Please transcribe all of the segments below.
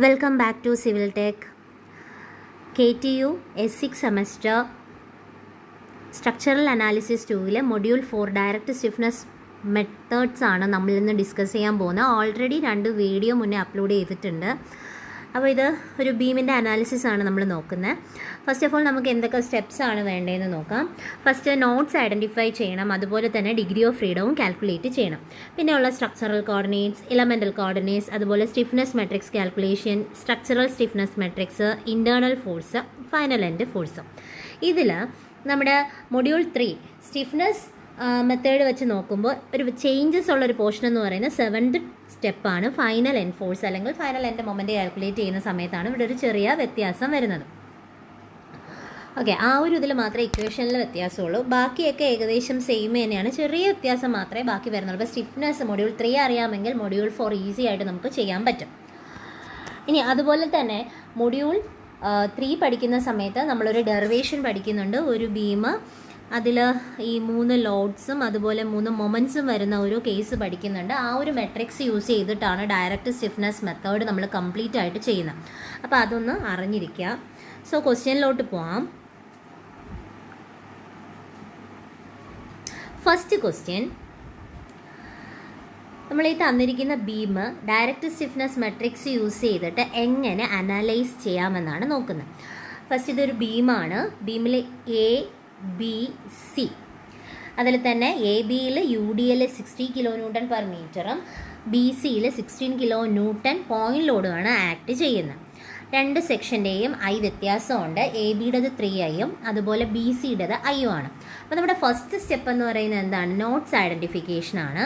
Welcome back to Civil Tech. KTU S6 semester Structural Analysis 2 Module 4 Direct Stiffness Methods ആണ് നമ്മൾ ഇന്ന് discuss ചെയ്യാൻ പോകുന്നത്. ഓൾറെഡി 2 വീഡിയോ മുന്നേ അപ്ലോഡ് ചെയ്തിട്ടുണ്ട്. അപ്പോൾ ഇത് ഒരു ബീമിൻ്റെ അനാലിസിസ് ആണ് നമ്മൾ നോക്കുന്നത്. ഫസ്റ്റ് ഓഫ് ഓൾ നമുക്ക് എന്തൊക്കെ സ്റ്റെപ്സ് ആണ് വേണ്ടതെന്ന് നോക്കാം. ഫസ്റ്റ് നോട്ട്സ് ഐഡൻറ്റിഫൈ ചെയ്യണം, അതുപോലെ തന്നെ ഡിഗ്രി ഓഫ് ഫ്രീഡവും കാൽക്കുലേറ്റ് ചെയ്യണം. പിന്നെയുള്ള സ്ട്രക്ചറൽ കോർഡിനേറ്റ്സ്, ഇലമെൻ്റൽ കോർഡിനേറ്റ്സ്, അതുപോലെ stiffness matrix calculation, structural stiffness matrix, internal force, final end force. ഇതിൽ നമ്മുടെ മൊഡ്യൂൾ 3 സ്റ്റിഫ്നെസ് മെത്തേഡ് വെച്ച് നോക്കുമ്പോൾ ഒരു ചേഞ്ചസ് ഉള്ളൊരു പോർഷൻ എന്ന് പറയുന്നത് 7th സ്റ്റെപ്പാണ്. ഫൈനൽ എൻഡ് ഫോഴ്സ് അല്ലെങ്കിൽ ഫൈനൽ എൻഡ് മൊമെൻറ്റ് കാൽക്കുലേറ്റ് ചെയ്യുന്ന സമയത്താണ് ഇവിടെ ഒരു ചെറിയ വ്യത്യാസം വരുന്നത്. ഓക്കെ, ആ ഒരു ഇതിൽ മാത്രമേ ഇക്വേഷനിൽ വ്യത്യാസമുള്ളൂ. ബാക്കിയൊക്കെ ഏകദേശം സെയിം തന്നെയാണ്, ചെറിയ വ്യത്യാസം മാത്രമേ ബാക്കി വരുന്നുള്ളൂ. അപ്പോൾ സ്റ്റിഫ്നെസ് മൊഡ്യൂൾ 3 അറിയാമെങ്കിൽ മൊഡ്യൂൾ 4 ഈസി ആയിട്ട് നമുക്ക് ചെയ്യാൻ പറ്റും. ഇനി അതുപോലെ തന്നെ മൊഡ്യൂൾ 3 പഠിക്കുന്ന സമയത്ത് നമ്മളൊരു ഡെറിവേഷൻ പഠിക്കുന്നുണ്ട്. ഒരു ബീം, അതിൽ ഈ 3 ലോഡ്സും അതുപോലെ 3 മൊമെൻറ്റ്സും വരുന്ന ഒരു കേസ് പഠിക്കുന്നുണ്ട്. ആ ഒരു മെട്രിക്സ് യൂസ് ചെയ്തിട്ടാണ് ഡയറക്റ്റ് സ്റ്റിഫ്നെസ് മെത്തേഡ് നമ്മൾ കംപ്ലീറ്റ് ആയിട്ട് ചെയ്യുന്നത്. അപ്പോൾ അതൊന്ന് അറിഞ്ഞിരിക്കുക. സോ ക്വസ്റ്റ്യനിലോട്ട് പോവാം. ഫസ്റ്റ് ക്വസ്റ്റ്യൻ, നമ്മൾ ഈ തന്നിരിക്കുന്ന beam direct stiffness matrix use ചെയ്തിട്ട് എങ്ങനെ അനലൈസ് ചെയ്യാമെന്നാണ് നോക്കുന്നത്. ഫസ്റ്റ് ഇതൊരു ബീമാണ്. ബീമിൽ എ ബി സി, അതിൽ തന്നെ എ ബിയിൽ U D L 60 kilo newton per മീറ്ററും ബി സിയിൽ 16 കിലോ ന്യൂട്ടൺ പോയിന്റ് ലോഡുമാണ് ആക്ട് ചെയ്യുന്നത്. 2 സെക്ഷൻ്റെയും ഐ വ്യത്യാസമുണ്ട്. എ ബിയുടേത് 3i അതുപോലെ ബി സിയുടേത് ഐയും ആണ്. അപ്പോൾ നമ്മുടെ ഫസ്റ്റ് സ്റ്റെപ്പ് എന്ന് പറയുന്നത് എന്താണ്? നോട്ട്സ് ഐഡൻറ്റിഫിക്കേഷൻ ആണ്.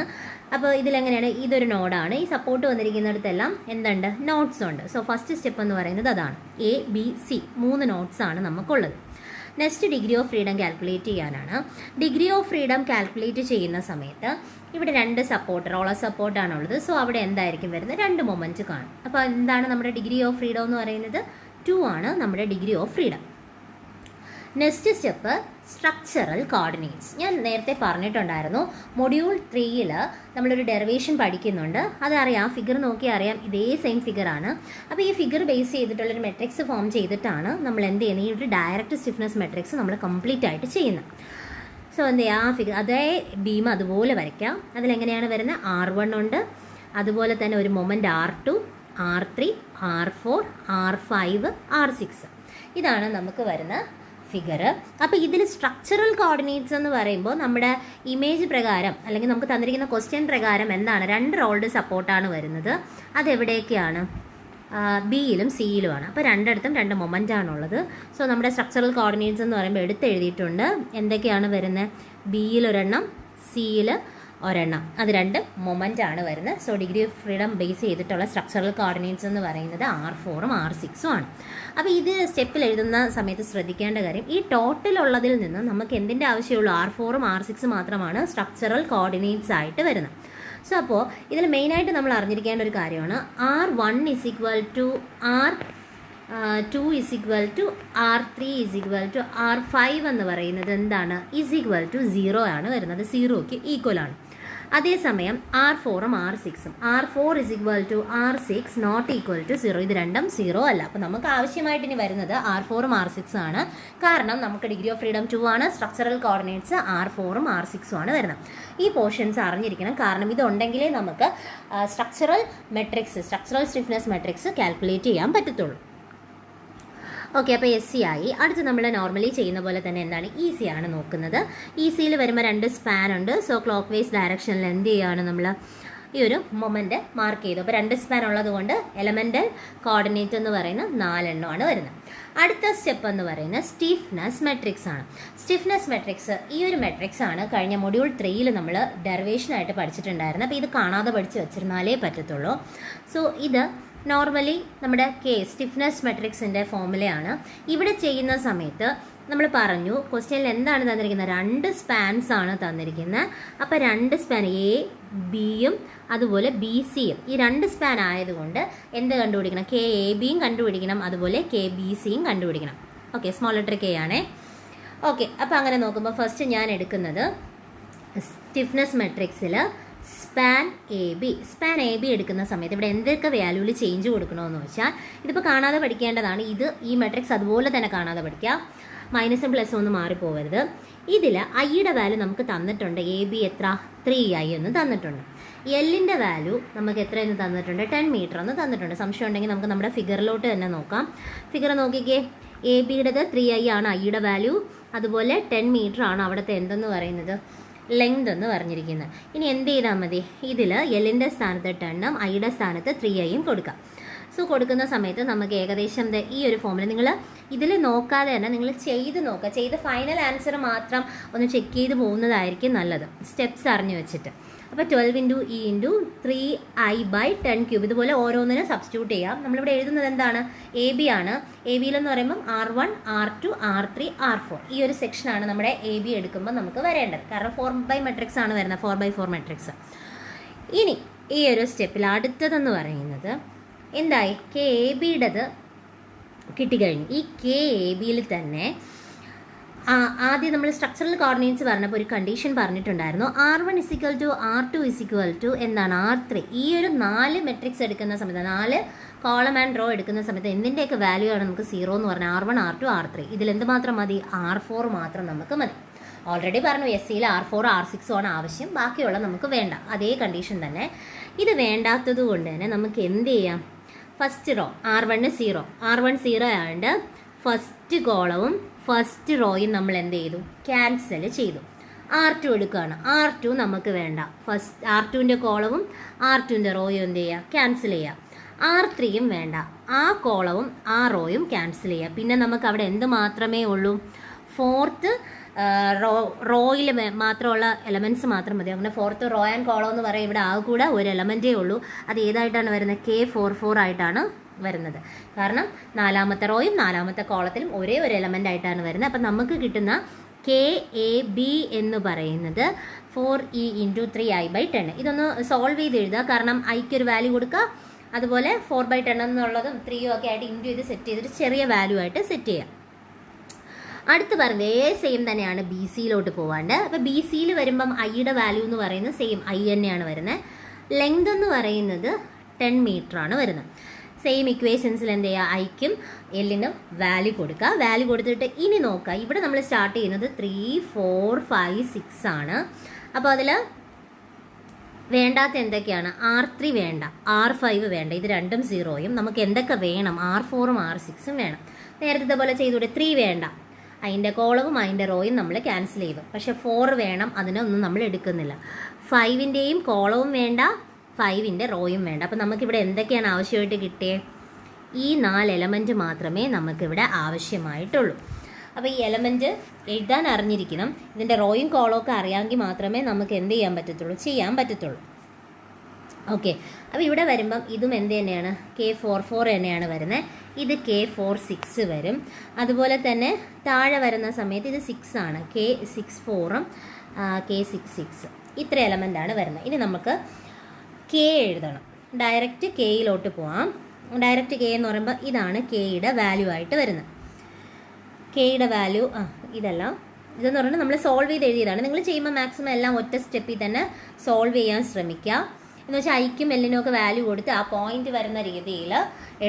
അപ്പോൾ ഇതിലെങ്ങനെയാണ്? ഇതൊരു നോഡാണ്. ഈ സപ്പോർട്ട് വന്നിരിക്കുന്നിടത്തെല്ലാം എന്തുണ്ട്? നോട്ട്സ് ഉണ്ട്. സോ ഫസ്റ്റ് സ്റ്റെപ്പ് എന്ന് പറയുന്നത് അതാണ്. എ ബി സി 3 നോട്ട്സ് ആണ് നമുക്കുള്ളത്. Next degree of freedom calculate ചെയ്യാനാണ്. ഡിഗ്രി ഓഫ് ഫ്രീഡം കാൽക്കുലേറ്റ് ചെയ്യുന്ന സമയത്ത് ഇവിടെ 2 സപ്പോർട്ട്, റോളർ സപ്പോർട്ടാണുള്ളത്. സോ അവിടെ എന്തായിരിക്കും വരുന്നത്? 2 മൊമെൻറ്റ് കാണും. അപ്പോൾ എന്താണ് നമ്മുടെ ഡിഗ്രി ഓഫ് ഫ്രീഡം എന്ന് പറയുന്നത്? 2 ആണ് നമ്മുടെ degree of freedom. Next step structural coordinates. ഞാൻ നേരത്തെ പറഞ്ഞിട്ടുണ്ടായിരുന്നു, മൊഡ്യൂൾ 3 നമ്മളൊരു ഡെറിവേഷൻ പഠിക്കുന്നുണ്ട്. അതറിയാം, ഫിഗർ നോക്കി അറിയാം, ഇതേ സെയിം ഫിഗറാണ്. അപ്പോൾ ഈ ഫിഗർ ബേസ് ചെയ്തിട്ടുള്ളൊരു മെട്രിക്സ് ഫോം ചെയ്തിട്ടാണ് നമ്മൾ എന്ത് ചെയ്യുന്നത്? ഈ ഒരു ഡയറക്റ്റ് സ്റ്റിഫ്നെസ് മെട്രിക്സ് നമ്മൾ കംപ്ലീറ്റ് ആയിട്ട് ചെയ്യുന്നത്. സോ എന്ത് ചെയ്യുക? ആ ഫിഗർ അതേ ബീം അതുപോലെ വരയ്ക്കാം. അതിലെങ്ങനെയാണ് വരുന്നത്? R1 ഉണ്ട്, അതുപോലെ തന്നെ ഒരു moment R2, R3, R4, R5, R6. ഇതാണ് നമുക്ക് വരുന്ന ഫിഗർ. അപ്പോൾ ഇതിൽ സ്ട്രക്ചറൽ കോർഡിനേറ്റ്സ് എന്ന് പറയുമ്പോൾ നമ്മുടെ ഇമേജ് പ്രകാരം അല്ലെങ്കിൽ നമുക്ക് തന്നിരിക്കുന്ന ക്വസ്റ്റ്യൻ പ്രകാരം എന്താണ്? 2 റോൾഡ് സപ്പോർട്ടാണ് വരുന്നത്. അതെവിടെയൊക്കെയാണ്? ബിയിലും സിയിലുമാണ്. അപ്പോൾ രണ്ടിടത്തും 2 മൊമെൻ്റ് ആണുള്ളത്. സോ നമ്മുടെ സ്ട്രക്ചറൽ കോർഡിനേറ്റ്സ് എന്ന് പറയുമ്പോൾ എടുത്തെഴുതിയിട്ടുണ്ട്. എന്തൊക്കെയാണ് വരുന്നത്? ബിയിൽ ഒരെണ്ണം, സിയിൽ ഒരെണ്ണം. അത് 2 മൊമെൻ്റ് ആണ് വരുന്നത്. So degree of freedom base ചെയ്തിട്ടുള്ള സ്ട്രക്ചറൽ കോർഡിനേറ്റ്സ് എന്ന് പറയുന്നത് R4ഉം R6ഉം ആണ്. അപ്പോൾ ഇത് സ്റ്റെപ്പിൽ എഴുതുന്ന സമയത്ത് ശ്രദ്ധിക്കേണ്ട കാര്യം, ഈ ടോട്ടലുള്ളതിൽ നിന്ന് നമുക്ക് എന്തിൻ്റെ ആവശ്യമുള്ളൂ? R4ഉം R6 മാത്രമാണ് സ്ട്രക്ചറൽ കോർഡിനേറ്റ്സ് ആയിട്ട് വരുന്നത്. സോ അപ്പോൾ ഇതിൽ മെയിനായിട്ട് നമ്മൾ അറിഞ്ഞിരിക്കേണ്ട ഒരു കാര്യമാണ് R1 = R2 = R3 = R5 എന്ന് പറയുന്നത് എന്താണ്? =0 ആണ് വരുന്നത്. 0ക്ക് ഈക്വൽ ആണ്. അതേസമയം R4ഉം R6ഉം R4 = R6 ≠ 0. ഇത് രണ്ടും 0 അല്ല. അപ്പോൾ നമുക്ക് ആവശ്യമായിട്ട് ഇനി വരുന്നത് R4ഉം R6 ആണ്. കാരണം നമുക്ക് ഡിഗ്രി ഓഫ് ഫ്രീഡം 2 ആണ്. സ്ട്രക്ചറൽ കോർഡിനേറ്റ്സ് R4ഉം R6ഉം ആണ് വരുന്നത്. ഈ പോർഷൻസ് അറിഞ്ഞിരിക്കണം. കാരണം ഇതുണ്ടെങ്കിലേ നമുക്ക് സ്ട്രക്ചറൽ സ്റ്റിഫ്നെസ് മെട്രിക്സ് കാൽക്കുലേറ്റ് ചെയ്യാൻ പറ്റത്തുള്ളൂ. ഓക്കെ, അപ്പോൾ SC ആയി. അടുത്ത് നമ്മൾ നോർമലി ചെയ്യുന്ന പോലെ തന്നെ എന്താണ്? ഈസി ആണ് നോക്കുന്നത്. ഈസിയിൽ വരുമ്പോൾ 2 സ്പാൻ ഉണ്ട്. സോ ക്ലോക്ക് വൈസ് ഡയറക്ഷനിൽ എന്ത് ചെയ്യുകയാണ്? നമ്മൾ ഈ ഒരു മൊമെൻറ്റ് മാർക്ക് ചെയ്തു. അപ്പോൾ 2 സ്പാൻ ഉള്ളത് കൊണ്ട് എലമെൻ്റൽ കോർഡിനേറ്റ് എന്ന് പറയുന്ന 4 എണ്ണമാണ് വരുന്നത്. അടുത്ത സ്റ്റെപ്പ് എന്ന് പറയുന്നത് സ്റ്റിഫ്നെസ് മെട്രിക്സ് ആണ്. സ്റ്റിഫ്നെസ് മെട്രിക്സ് ഈ ഒരു മെട്രിക്സ് ആണ് കഴിഞ്ഞ മൊഡ്യൂൾ 3 നമ്മൾ ഡെറിവേഷനായിട്ട് പഠിച്ചിട്ടുണ്ടായിരുന്നത്. അപ്പോൾ ഇത് കാണാതെ പഠിച്ച് വെച്ചിരുന്നാലേ പറ്റത്തുള്ളൂ. സോ ഇത് നോർമലി നമ്മുടെ സ്റ്റിഫ്നെസ് മെട്രിക്സിൻ്റെ ഫോർമുലയാണ്. ഇവിടെ ചെയ്യുന്ന സമയത്ത് നമ്മൾ പറഞ്ഞു, ക്വസ്റ്റ്യനിൽ എന്താണ് തന്നിരിക്കുന്നത്? 2 സ്പാൻസ് ആണ് തന്നിരിക്കുന്നത്. അപ്പോൾ 2 സ്പാൻ എ ബിയും അതുപോലെ ബി സിയും, ഈ 2 സ്പാൻ ആയതുകൊണ്ട് എന്ത് കണ്ടുപിടിക്കണം? KABയും കണ്ടുപിടിക്കണം, അതുപോലെ KBCയും കണ്ടുപിടിക്കണം. ഓക്കെ, സ്മോൾ ലെറ്റർ K ആണേ. ഓക്കെ, അപ്പോൾ അങ്ങനെ നോക്കുമ്പോൾ ഫസ്റ്റ് ഞാൻ എടുക്കുന്നത് സ്റ്റിഫ്നെസ് മെട്രിക്സിൽ സ്പാൻ എ ബി എടുക്കുന്ന സമയത്ത് ഇവിടെ എന്തൊക്കെ വാല്യൂവിൽ ചേഞ്ച് കൊടുക്കണമെന്ന് വെച്ചാൽ ഇതിപ്പോൾ കാണാതെ പഠിക്കേണ്ടതാണ്. ഈ മെട്രിക്സ് അതുപോലെ തന്നെ കാണാതെ പഠിക്കുക. മൈനസും പ്ലസും ഒന്നും മാറിപ്പോകരുത്. ഇതിൽ ഐയുടെ വാല്യൂ നമുക്ക് തന്നിട്ടുണ്ട്. എ ബി എത്ര 3i എന്ന് തന്നിട്ടുണ്ട്. എല്ലിൻ്റെ വാല്യൂ നമുക്ക് എത്ര എന്ന് തന്നിട്ടുണ്ട്? 10 മീറ്റർ എന്ന് തന്നിട്ടുണ്ട്. സംശയം ഉണ്ടെങ്കിൽ നമുക്ക് നമ്മുടെ ഫിഗറിലോട്ട് തന്നെ നോക്കാം. ഫിഗർ നോക്കിക്കേ. എ ബിയുടേത് 3i ആണ് ഐയുടെ വാല്യൂ. അതുപോലെ 10 മീറ്റർ ആണ് അവിടുത്തെ എന്തെന്ന് പറയുന്നത് ലെങ്ത് എന്ന് പറഞ്ഞിരിക്കുന്നത്. ഇനി എന്ത് ചെയ്താൽ മതി? ഇതിൽ എല്ലിൻ്റെ സ്ഥാനത്ത് 10ഉം ഐയുടെ സ്ഥാനത്ത് 3iയും കൊടുക്കാം. സോ കൊടുക്കുന്ന സമയത്ത് നമുക്ക് ഏകദേശം ഈ ഒരു ഫോമിൽ നിങ്ങൾ ഇതിൽ നോക്കാതെ തന്നെ നിങ്ങൾ ചെയ്ത് നോക്കുക. ചെയ്ത് ഫൈനൽ ആൻസർ മാത്രം ഒന്ന് ചെക്ക് ചെയ്ത് പോകുന്നതായിരിക്കും നല്ലത്, സ്റ്റെപ്സ് അറിഞ്ഞു വെച്ചിട്ട്. അപ്പോൾ 12 × E × 3i/10³ ഇതുപോലെ ഓരോന്നിനും സബ്സ്റ്റിറ്റ്യൂട്ട് ചെയ്യാം. നമ്മളിവിടെ എഴുതുന്നത് എന്താണ്? എ ബി ആണ്. എ ബിയിലെന്ന് പറയുമ്പം R1, R2, R3, R4 ഈ ഒരു സെക്ഷനാണ് നമ്മുടെ എ ബി എടുക്കുമ്പോൾ നമുക്ക് വരേണ്ടത്. കാരണം 4x മെട്രിക്സ് ആണ് വരുന്നത്, 4x4 മെട്രിക്സ്. ഇനി ഈ ഒരു സ്റ്റെപ്പിൽ അടുത്തതെന്ന് പറയുന്നത് എന്തായി? കെ എ ബിയുടേത് കിട്ടിക്കഴിഞ്ഞു. ഈ കെ എ ബിയിൽ തന്നെ ആദ്യം നമ്മൾ സ്ട്രക്ചറൽ കോർഡിനേറ്റ്സ് പറഞ്ഞപ്പോൾ ഒരു കണ്ടീഷൻ പറഞ്ഞിട്ടുണ്ടായിരുന്നു. R1 = R2 = എന്താണ്? R3. ഈ ഒരു 4 മെട്രിക്സ് എടുക്കുന്ന സമയത്ത് 4 കോളം ആൻഡ് റോ എടുക്കുന്ന സമയത്ത് എന്തിൻ്റെയൊക്കെ വാല്യൂ ആണ് നമുക്ക് 0 എന്ന് പറഞ്ഞാൽ R1, R2, R3. ഇതിലെന്ത് മാത്രം മതി? R4 മാത്രം നമുക്ക് മതി. ഓൾറെഡി പറഞ്ഞു SCയിൽ R4, R6 ആണ് ആവശ്യം, ബാക്കിയുള്ള നമുക്ക് വേണ്ട. അതേ കണ്ടീഷൻ തന്നെ. ഇത് വേണ്ടാത്തത് കൊണ്ട് തന്നെ നമുക്ക് എന്ത് ചെയ്യാം? ഫസ്റ്റ് റോ R1 0 ആയതുകൊണ്ട് ഫസ്റ്റ് കോളവും ഫസ്റ്റ് റോയും നമ്മൾ എന്ത് ചെയ്തു? ക്യാൻസൽ ചെയ്തു. R2 എടുക്കുകയാണ്. R2 നമുക്ക് വേണ്ട. ഫസ്റ്റ് R2ൻ്റെ കോളവും R2ൻ്റെ റോയും എന്ത് ചെയ്യുക? ക്യാൻസൽ ചെയ്യുക. R3യും വേണ്ട. ആ കോളവും ആ റോയും ക്യാൻസൽ ചെയ്യുക. പിന്നെ നമുക്ക് അവിടെ എന്ത് മാത്രമേ ഉള്ളൂ? ഫോർത്ത് റോയിൽ മാത്രമുള്ള എലമെൻറ്റ്സ് മാത്രം മതി. അങ്ങനെ ഫോർത്ത് റോ ആൻഡ് കോളം എന്ന് പറയും. ഇവിടെ ആ കൂടെ ഒരു എലമെൻറ്റേ ഉള്ളൂ. അത് ഏതായിട്ടാണ് വരുന്നത്? K44 ആയിട്ടാണ് വരുന്നത്. കാരണം 4ാമത്തെ റോയും 4ാമത്തെ കോളത്തിലും ഒരേ ഒരു എലമെൻ്റ് ആയിട്ടാണ് വരുന്നത്. അപ്പം നമുക്ക് കിട്ടുന്ന KAB എന്ന് പറയുന്നത് 4E × 3i/10. ഇതൊന്ന് സോൾവ് ചെയ്ത് എഴുതുക. കാരണം ഐക്ക് ഒരു വാല്യൂ കൊടുക്കുക, അതുപോലെ 4/10 എന്നുള്ളതും 3 ഒക്കെ ആയിട്ട് ഇൻറ്റു ചെയ്ത് സെറ്റ് ചെയ്തിട്ട് ചെറിയ വാല്യൂ ആയിട്ട് സെറ്റ് ചെയ്യാം. അടുത്ത് പറഞ്ഞത് സെയിം തന്നെയാണ് ബി സിയിലോട്ട് പോവാണ്ട്. അപ്പോൾ ബി സിയിൽ വരുമ്പം ഐയുടെ വാല്യൂ എന്ന് പറയുന്നത് സെയിം ഐ തന്നെയാണ് വരുന്നത്. ലെങ്ത് എന്ന് പറയുന്നത് 10 മീറ്റർ ആണ് വരുന്നത്. സെയിം ഇക്വേഷൻസിൽ എന്ത് ചെയ്യുക? ഐക്കും എല്ലിനും വാല്യൂ കൊടുക്കുക. വാല്യൂ കൊടുത്തിട്ട് ഇനി നോക്കുക. ഇവിടെ നമ്മൾ സ്റ്റാർട്ട് ചെയ്യുന്നത് 3, 4, 5, 6 ആണ്. അപ്പോൾ അതിൽ വേണ്ടാത്ത എന്തൊക്കെയാണ്? R3 വേണ്ട, R5 വേണ്ട. ഇത് രണ്ടും 0യും. നമുക്ക് എന്തൊക്കെ വേണം? R4ഉം R6ഉം വേണം. നേരത്തെ പോലെ ചെയ്തുകൂടെ? 3 വേണ്ട, അതിൻ്റെ കോളവും അതിൻ്റെ റോയും നമ്മൾ ക്യാൻസൽ ചെയ്തു. പക്ഷേ 4 വേണം, അതിനൊന്നും നമ്മൾ എടുക്കുന്നില്ല. 5ൻ്റെയും കോളവും വേണ്ട, 5ൻ്റെ റോയും വേണ്ട. അപ്പോൾ നമുക്കിവിടെ എന്തൊക്കെയാണ് ആവശ്യമായിട്ട് കിട്ടിയത്? ഈ 4 എലമെൻറ്റ് മാത്രമേ നമുക്കിവിടെ ആവശ്യമായിട്ടുള്ളൂ. അപ്പോൾ ഈ എലമെൻറ്റ് എഴുതാൻ അറിഞ്ഞിരിക്കണം. ഇതിൻ്റെ റോയും കോളവും ഒക്കെ അറിയാമെങ്കിൽ മാത്രമേ നമുക്ക് എന്ത് ചെയ്യാൻ പറ്റത്തുള്ളൂ. ഓക്കെ. അപ്പോൾ ഇവിടെ വരുമ്പം ഇതും എന്ത് തന്നെയാണ്? K44 തന്നെയാണ് വരുന്നത്. ഇത് K46 വരും. അതുപോലെ തന്നെ താഴെ വരുന്ന സമയത്ത് ഇത് 6 ആണ്. K64ഉം K66 ഇത്ര എലമെൻ്റാണ് വരുന്നത്. ഇനി നമുക്ക് K എഴുതണം. ഡയറക്റ്റ് Kയിലോട്ട് പോവാം. ഡയറക്റ്റ് K എന്ന് പറയുമ്പോൾ ഇതാണ് Kയുടെ വാല്യൂ ആയിട്ട് വരുന്നത്. Kയുടെ വാല്യൂ ഇതെന്ന് പറഞ്ഞാൽ നമ്മൾ സോൾവ് ചെയ്ത് എഴുതിയതാണ്. നിങ്ങൾ ചെയ്യുമ്പോൾ മാക്സിമം എല്ലാം ഒറ്റ സ്റ്റെപ്പിൽ തന്നെ സോൾവ് ചെയ്യാൻ ശ്രമിക്കുക. എന്ന് വെച്ചാൽ ഐക്കും എല്ലിനും ഒക്കെ വാല്യൂ കൊടുത്ത് ആ പോയിന്റ് വരുന്ന രീതിയിൽ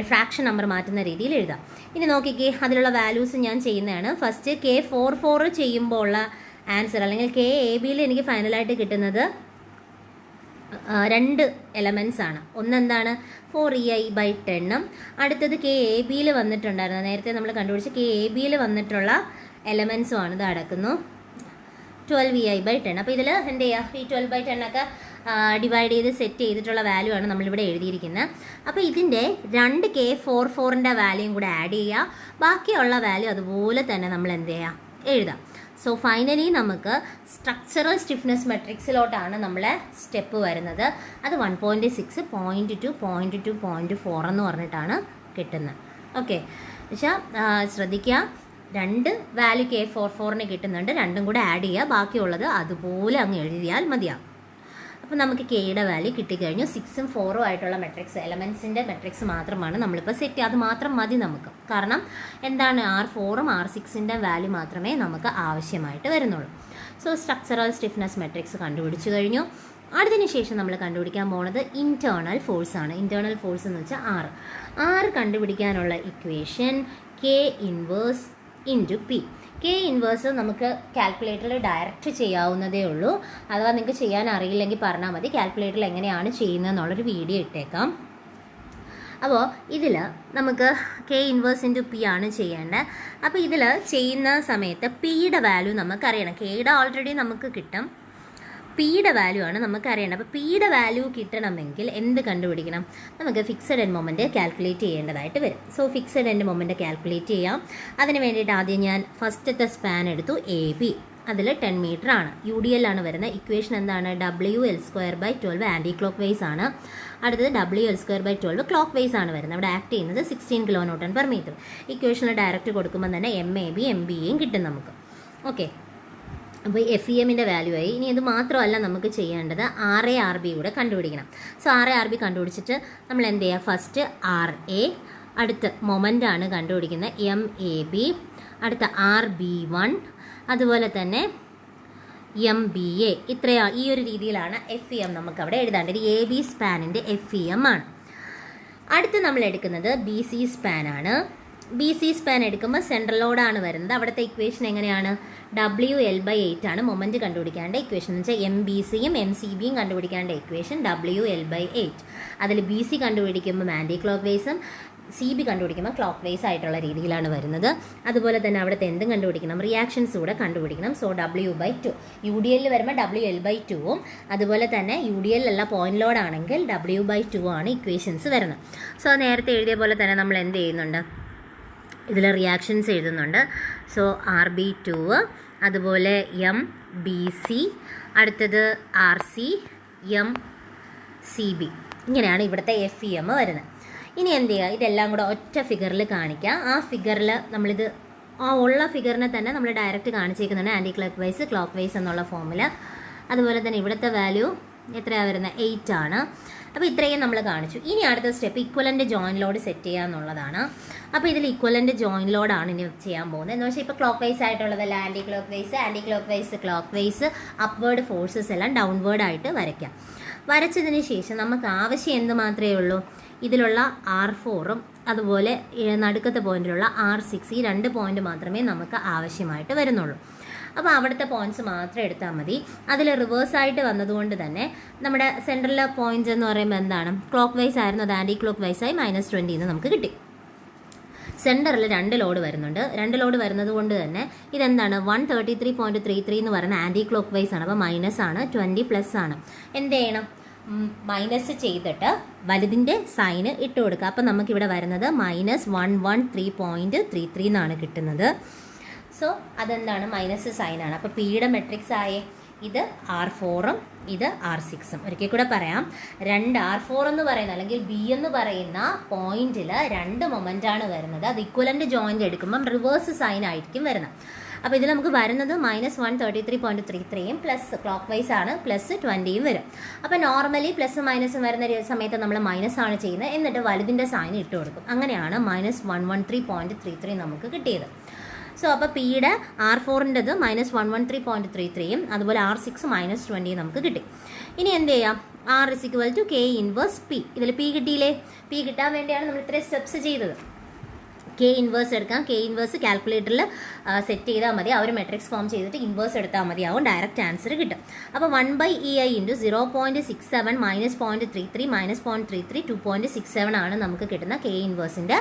ഫ്രാക്ഷൻ നമ്പർ മാറ്റുന്ന രീതിയിൽ എഴുതാം. ഇനി നോക്കിക്കേ, അതിലുള്ള വാല്യൂസ് ഞാൻ ചെയ്യുന്നതാണ്. ഫസ്റ്റ് K44 ചെയ്യുമ്പോൾ ഉള്ള ആൻസർ അല്ലെങ്കിൽ KABയിൽ എനിക്ക് ഫൈനലായിട്ട് കിട്ടുന്നത് 2 എലമെൻറ്റ്സ് ആണ്. ഒന്നെന്താണ്? 4EI/10ഉം അടുത്തത് KABയിൽ വന്നിട്ടുണ്ടായിരുന്നു. നേരത്തെ നമ്മൾ കണ്ടുപിടിച്ച് KABയിൽ വന്നിട്ടുള്ള എലമെൻറ്റ്സും ആണ്. ഇത് അടക്കുന്നു 12EI/10. അപ്പോൾ ഇതിൽ എന്ത് ചെയ്യുക? ഈ 12/10 ഒക്കെ ഡിവൈഡ് ചെയ്ത് സെറ്റ് ചെയ്തിട്ടുള്ള വാല്യൂ ആണ് നമ്മളിവിടെ എഴുതിയിരിക്കുന്നത്. അപ്പോൾ ഇതിൻ്റെ 2 K44ൻ്റെ വാല്യൂയും കൂടെ ആഡ് ചെയ്യുക. ബാക്കിയുള്ള വാല്യൂ അതുപോലെ തന്നെ നമ്മൾ എന്ത് ചെയ്യുക? എഴുതാം. സോ ഫൈനലി നമുക്ക് സ്ട്രക്ചറൽ സ്റ്റിഫ്നെസ് മെട്രിക്സിലോട്ടാണ് നമ്മളെ സ്റ്റെപ്പ് വരുന്നത്. അത് 1.6, 0.2, 0.2, 0.4 എന്ന് പറഞ്ഞിട്ടാണ് കിട്ടുന്നത്. ഓക്കെ. എന്നുവെച്ചാൽ ശ്രദ്ധിക്കുക, 2 വാല്യൂ K44ന് കിട്ടുന്നുണ്ട്. രണ്ടും കൂടെ ആഡ് ചെയ്യുക. ബാക്കിയുള്ളത് അതുപോലെ അങ്ങ് എഴുതിയാൽ മതിയാവും. അപ്പോൾ നമുക്ക് Kയുടെ വാല്യൂ കിട്ടിക്കഴിഞ്ഞു. 6ഉം 4ഉം ആയിട്ടുള്ള മെട്രിക്സ് എലമെൻസിൻ്റെ മെട്രിക്സ് മാത്രമാണ് നമ്മളിപ്പോൾ സെറ്റ്. അത് മാത്രം മതി നമുക്ക്. കാരണം എന്താണ്? R4ഉം R6ൻ്റെ വാല്യൂ മാത്രമേ നമുക്ക് ആവശ്യമായിട്ട് വരുന്നുള്ളൂ. സോ സ്ട്രക്ചറൽ സ്റ്റിഫ്നെസ് മെട്രിക്സ് കണ്ടുപിടിച്ചു കഴിഞ്ഞു. അതിനുശേഷം നമ്മൾ കണ്ടുപിടിക്കാൻ പോകുന്നത് ഇൻറ്റേർണൽ ഫോഴ്സാണ്. ഇൻറ്റേർണൽ ഫോഴ്സ് എന്ന് വെച്ചാൽ ആർ കണ്ടുപിടിക്കാനുള്ള equation K inverse into P. K inverse നമുക്ക് കാൽക്കുലേറ്ററിൽ ഡയറക്റ്റ് ചെയ്യാവുന്നതേ ഉള്ളൂ. അഥവാ നിങ്ങൾക്ക് ചെയ്യാൻ അറിയില്ലെങ്കിൽ പറഞ്ഞാൽ മതി. കാൽക്കുലേറ്ററിൽ എങ്ങനെയാണ് ചെയ്യുന്നതെന്നുള്ളൊരു വീഡിയോ ഇട്ടേക്കാം. അപ്പോൾ ഇതിൽ നമുക്ക് കെ ഇൻവേഴ്സ് ഇൻറ്റു പി ആണ് ചെയ്യേണ്ടത്. അപ്പോൾ ഇതിൽ ചെയ്യുന്ന സമയത്ത് പിയുടെ വാല്യൂ നമുക്കറിയണം. കെയുടെ ഓൾറെഡി നമുക്ക് കിട്ടും, പിയുടെ വാല്യൂ ആണ് നമുക്ക് അറിയേണ്ടത്. അപ്പോൾ പിയുടെ വാല്യൂ കിട്ടണമെങ്കിൽ എന്ത് കണ്ടുപിടിക്കണം? നമുക്ക് ഫിക്സഡ് എൻഡ് മൊമെൻറ്റ് കാൽക്കുലേറ്റ് ചെയ്യേണ്ടതായിട്ട് വരും. So fixed end moment calculate ചെയ്യാം. അതിന് വേണ്ടിയിട്ട് ആദ്യം ഞാൻ ഫസ്റ്റത്തെ സ്പാൻ എടുത്തു, എ ബി. അതിൽ 10 മീറ്റർ ആണ്. യു ഡി എൽ ആണ് വരുന്നത്. ഇക്വേഷൻ എന്താണ്? WL²/12 ആൻറ്റി ക്ലോക്ക് വൈസ് ആണ്. അടുത്തത് WL²/12 ക്ലോക്ക് വൈസ് ആണ് വരുന്നത്. അവിടെ ആക്ട് ചെയ്യുന്നത് 16 kN/m. ഇക്വേഷനിൽ ഡയറക്റ്റ് കൊടുക്കുമ്പോൾ തന്നെ MAB MBAയും കിട്ടും നമുക്ക്. ഓക്കെ, അപ്പോൾ FEMൻ്റെ വാല്യൂ ആയി. ഇനി ഇത് മാത്രമല്ല നമുക്ക് ചെയ്യേണ്ടത് RA RB കൂടെ കണ്ടുപിടിക്കണം. സോ RA RB കണ്ടുപിടിച്ചിട്ട് നമ്മൾ എന്ത് ചെയ്യുക? ഫസ്റ്റ് RA, അടുത്ത മൊമെൻ്റ് ആണ് കണ്ടുപിടിക്കുന്നത് MAB, അടുത്ത RB1, അതുപോലെ തന്നെ MBA. ഇത്രയാ, ഈ ഒരു രീതിയിലാണ് FEM നമുക്ക് അവിടെ എഴുതാണ്ടത്. AB സ്പാനിൻ്റെ FEM ആണ്. അടുത്ത് നമ്മൾ എടുക്കുന്നത് BC സ്പാൻ ആണ്. BC സ്പാൻ എടുക്കുമ്പോൾ സെൻട്രൽ ലോഡാണ് വരുന്നത്. അവിടുത്തെ ഇക്വേഷൻ എങ്ങനെയാണ്? WL/8 ആണ് മൊമെൻറ്റ് കണ്ടുപിടിക്കേണ്ട ഇക്വേഷൻ. എന്ന് വെച്ചാൽ MBCയും MCBയും കണ്ടുപിടിക്കേണ്ട ഇക്വേഷൻ WL/8. അതിൽ BC കണ്ടുപിടിക്കുമ്പോൾ ആൻറ്റി ക്ലോക്ക് വൈസും CB കണ്ടുപിടിക്കുമ്പോൾ ക്ലോക്ക് വൈസ് ആയിട്ടുള്ള രീതിയിലാണ് വരുന്നത്. അതുപോലെ തന്നെ അവിടുത്തെ എന്തും കണ്ടുപിടിക്കണം, റിയാക്ഷൻസ് കൂടെ കണ്ടുപിടിക്കണം. So W/2. UDL വരുമ്പോൾ WL/2ഉം, അതുപോലെ തന്നെ UDL അല്ല പോയിന്റ് ലോഡ് ആണെങ്കിൽ W/2 ആണ് ഇക്വേഷൻസ് വരുന്നത്. സോ നേരത്തെ എഴുതിയ പോലെ തന്നെ നമ്മൾ എന്ത് ചെയ്യുന്നുണ്ട്? ഇതിൽ റിയാക്ഷൻസ് എഴുതുന്നുണ്ട്. സോ RB2, അതുപോലെ MBC, അടുത്തത് RC, MCB. ഇങ്ങനെയാണ് ഇവിടുത്തെ FEM വരുന്നത്. ഇനി എന്ത് ചെയ്യുക? ഇതെല്ലാം കൂടെ ഒറ്റ ഫിഗറിൽ കാണിക്കുക. ആ ഫിഗറിൽ നമ്മളിത് ഉള്ള ഫിഗറിനെ തന്നെ നമ്മൾ ഡയറക്റ്റ് കാണിച്ചേക്കുന്നുണ്ട് anticlockwise clockwise എന്നുള്ള ഫോമിൽ. അതുപോലെ തന്നെ ഇവിടുത്തെ വാല്യൂ എത്രയാണ് വരുന്നത്? 8 ആണ്. അപ്പോൾ ഇത്രയും നമ്മൾ കാണിച്ചു. ഇനി അടുത്ത step equivalent join load set ചെയ്യുക എന്നുള്ളതാണ്. അപ്പോൾ ഇതിൽ ഇക്വലൻ്റ് ജോയിൻ ലോഡാണ് ഇനി ചെയ്യാൻ പോകുന്നത്. എന്ന് വെച്ചാൽ ഇപ്പോൾ ക്ലോക്ക് വൈസ് ആയിട്ടുള്ളതല്ല, anticlockwise clockwise upward forces എല്ലാം ഡൗൺവേർഡ് ആയിട്ട് വരയ്ക്കാം. വരച്ചതിന് ശേഷം നമുക്ക് ആവശ്യം എന്ത് മാത്രമേ ഉള്ളൂ? ഇതിലുള്ള R4ഉം അതുപോലെ നടുക്കത്തെ പോയിന്റിലുള്ള R6, ഈ 2 പോയിന്റ് മാത്രമേ നമുക്ക് ആവശ്യമായിട്ട് വരുന്നുള്ളൂ. അപ്പോൾ അവിടുത്തെ പോയിന്റ്സ് മാത്രം എടുത്താൽ മതി. അതിൽ റിവേഴ്സായിട്ട് വന്നതുകൊണ്ട് തന്നെ നമ്മുടെ സെൻട്രലിലെ പോയിന്റ്സ് എന്ന് പറയുമ്പോൾ എന്താണ്? ക്ലോക്ക് വൈസ് ആയിരുന്നു, അത് ആൻറ്റി ക്ലോക്ക് വൈസായി -20 നമുക്ക് കിട്ടി. സെൻറ്ററിൽ 2 ലോഡ് വരുന്നുണ്ട്. 2 ലോഡ് വരുന്നത് കൊണ്ട് തന്നെ ഇതെന്താണ്? 133.33 എന്ന് പറയുന്നത് ആൻറ്റി ക്ലോക്ക് വൈസ് ആണ്. അപ്പോൾ മൈനസ് ആണ്, 20 പ്ലസ് ആണ്. എന്ത് ചെയ്യണം? മൈനസ് ചെയ്തിട്ട് വലുതിൻ്റെ സൈന് ഇട്ട് കൊടുക്കുക. അപ്പം നമുക്കിവിടെ വരുന്നത് -113.33 എന്നാണ് കിട്ടുന്നത്. സോ അതെന്താണ്? മൈനസ് സൈനാണ്. അപ്പോൾ പിയുടെ മെട്രിക്സ് ആയേ ഇത് R4ഉം ഇത് R6ഉം. ഒരിക്കൽ കൂടെ പറയാം, R4 എന്ന് പറയുന്ന അല്ലെങ്കിൽ B എന്ന് പറയുന്ന പോയിന്റിൽ 2 മൊമെൻ്റാണ് വരുന്നത്. അത് ഇക്വലൻ്റ് ജോയിൻ്റ് എടുക്കുമ്പം റിവേഴ്സ് സൈൻ ആയിരിക്കും വരുന്നത്. അപ്പോൾ ഇതിൽ നമുക്ക് വരുന്നത് -133.33യും പ്ലസ് ക്ലോക്ക് വൈസ് ആണ് +20യും വരും. അപ്പോൾ നോർമലി പ്ലസ് മൈനസും വരുന്ന സമയത്ത് നമ്മൾ മൈനസ് ആണ് ചെയ്യുന്നത്. എന്നിട്ട് വലുതിൻ്റെ സൈൻ ഇട്ട് കൊടുക്കും. അങ്ങനെയാണ് -113.33 നമുക്ക് കിട്ടിയത്. സോ അപ്പോൾ പിയുടെ R4ൻ്റെത് -113.33യും അതുപോലെ R6 -20 നമുക്ക് കിട്ടി. ഇനി എന്ത് ചെയ്യാം? R = K inverse P. ഇതിൽ P കിട്ടിയില്ലേ? P കിട്ടാൻ വേണ്ടിയാണ് നമ്മൾ ഇത്രയും സ്റ്റെപ്സ് ചെയ്തത്. K ഇൻവേഴ്സ് എടുക്കാം. K ഇൻവേഴ്സ് കാൽക്കുലേറ്ററിൽ സെറ്റ് ചെയ്താൽ മതി. ആ ഒരു മെട്രിക്സ് ഫോം ചെയ്തിട്ട് ഇൻവേഴ്സ് എടുത്താൽ മതിയാവും, ഡയറക്റ്റ് ആൻസർ കിട്ടും. അപ്പോൾ 1/EI × 0.67 -0.33 -0.33 2.67 ആണ് നമുക്ക് കിട്ടുന്ന K ഇൻവേഴ്സിൻ്റെ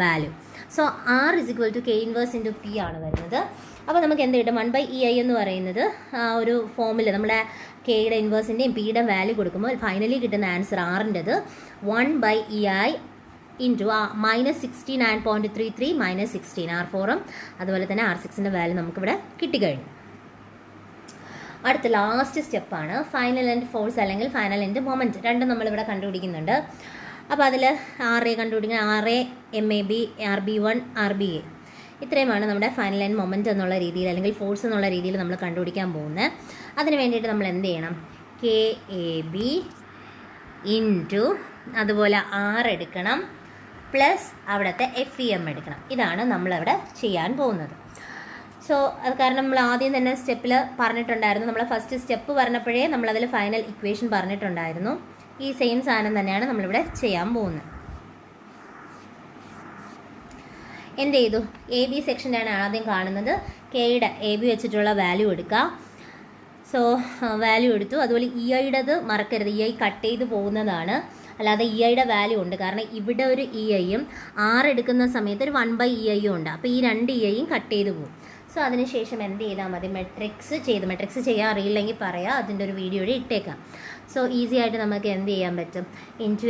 value. So R = K inverse × P ആണ് വരുന്നത്. അപ്പോൾ നമുക്ക് എന്ത് കിട്ടും? 1/EI എന്ന് പറയുന്നത് ഒരു ഫോമിൽ നമ്മുടെ Kയുടെ ഇൻവേഴ്സിൻ്റെയും Pയുടെ വാല്യൂ കൊടുക്കുമ്പോൾ ഫൈനലി കിട്ടുന്ന ആൻസർ Rൻ്റെത് 1/EI × -69.33 -16 R4ഉം അതുപോലെ തന്നെ R6ൻ്റെ വാല്യൂ നമുക്കിവിടെ കിട്ടിക്കഴിഞ്ഞു. അടുത്ത ലാസ്റ്റ് സ്റ്റെപ്പാണ് ഫൈനൽ എൻഡ് ഫോഴ്സ് അല്ലെങ്കിൽ ഫൈനൽ എൻഡ് മൊമെൻറ്റ്. രണ്ടും നമ്മളിവിടെ കണ്ടുപിടിക്കുന്നുണ്ട്. അപ്പോൾ അതിൽ RA കണ്ടുപിടിക്കുക, RA MAB RB1 RBA. ഇത്രയുമാണ് നമ്മുടെ ഫൈനൽ എൻഡ് മൊമെൻറ്റ് എന്നുള്ള രീതിയിൽ അല്ലെങ്കിൽ ഫോഴ്സ് എന്നുള്ള രീതിയിൽ നമ്മൾ കണ്ടുപിടിക്കാൻ പോകുന്നത്. അതിന് വേണ്ടിയിട്ട് നമ്മൾ എന്ത് ചെയ്യണം? KAB × അതുപോലെ R എടുക്കണം പ്ലസ് അവിടുത്തെ FEM എടുക്കണം. ഇതാണ് നമ്മളവിടെ ചെയ്യാൻ പോകുന്നത്. സോ അത് കാരണം നമ്മൾ ആദ്യം തന്നെ സ്റ്റെപ്പിൽ പറഞ്ഞിട്ടുണ്ടായിരുന്നു, നമ്മൾ ഫസ്റ്റ് സ്റ്റെപ്പ് പറഞ്ഞപ്പോഴേ നമ്മളതിൽ ഫൈനൽ ഇക്വേഷൻ പറഞ്ഞിട്ടുണ്ടായിരുന്നു. ഈ സെയിം സാധനം തന്നെയാണ് നമ്മളിവിടെ ചെയ്യാൻ പോകുന്നത്. എന്ത് ചെയ്തു? എ ബി സെക്ഷനാണ് ആദ്യം കാണുന്നത്. കെയുടെ എ ബി വെച്ചിട്ടുള്ള വാല്യൂ എടുക്കുക. സോ വാല്യൂ എടുത്തു. അതുപോലെ ഇ ഐയുടേത് മറക്കരുത്, ഇ ഐ കട്ട് ചെയ്ത് പോകുന്നതാണ്, അല്ലാതെ ഇ ഐയുടെ വാല്യൂ ഉണ്ട്. കാരണം ഇവിടെ ഒരു ഇ ഐയും ആർ എടുക്കുന്ന സമയത്ത് ഒരു 1/EI ഉണ്ട്. അപ്പോൾ ഈ 2 EI കട്ട് ചെയ്ത് പോകും. സോ അതിനുശേഷം എന്ത് ചെയ്താൽ മതി? മെട്രിക്സ് ചെയ്യാൻ അറിയില്ലെങ്കിൽ പറയാം, അതിൻ്റെ ഒരു വീഡിയോ ഇട്ടേക്കാം. സോ ഈസി ആയിട്ട് നമുക്ക് എന്ത് ചെയ്യാൻ പറ്റും? ഇൻറ്റു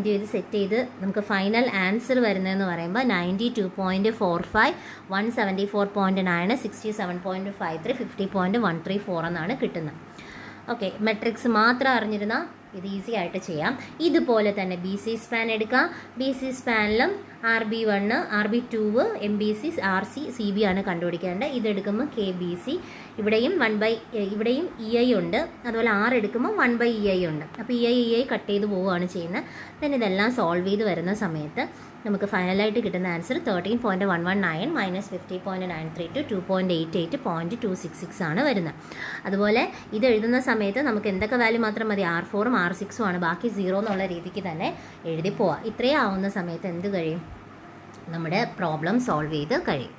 ചെയ്ത് സെറ്റ് ചെയ്ത് നമുക്ക് ഫൈനൽ ആൻസർ വരുന്നതെന്ന് പറയുമ്പോൾ 92.45, 174.9, 67.53, 50.134 എന്നാണ് കിട്ടുന്നത്. ഓക്കെ, മെട്രിക്സ് മാത്രം അറിഞ്ഞിരുന്നാൽ ഇത് ഈസി ആയിട്ട് ചെയ്യാം. ഇതുപോലെ തന്നെ ബി സി സ്പാൻ എടുക്കാം. ബി സി സ്പാനിലും RB1, RB2, MBC, RC, CB ആണ് കണ്ടുപിടിക്കേണ്ടത്. ഇതെടുക്കുമ്പോൾ KBC, ഇവിടെയും ഇവിടെയും EI ഉണ്ട്. അതുപോലെ R എടുക്കുമ്പോൾ 1/EI ഉണ്ട്. അപ്പോൾ EI കട്ട് ചെയ്ത് പോവുകയാണ് ചെയ്യുന്നത്. ദെൻ ഇതെല്ലാം സോൾവ് ചെയ്ത് വരുന്ന സമയത്ത് നമുക്ക് ഫൈനലായിട്ട് കിട്ടുന്ന ആൻസർ 13.119 മൈനസ് 50.932, 2.88, 0.266 ആണ് വരുന്നത്. അതുപോലെ ഇത് എഴുതുന്ന സമയത്ത് നമുക്ക് എന്തൊക്കെ വാല്യൂ മാത്രം മതി? R4ഉം R6ഉം ആണ്. ബാക്കി 0 എന്നുള്ള രീതിക്ക് തന്നെ എഴുതി പോവാം. ഇത്രയും ആവുന്ന സമയത്ത് എന്ത് കഴിയും? നമ്മുടെ പ്രോബ്ലം സോൾവ് ചെയ്ത് കഴിയും.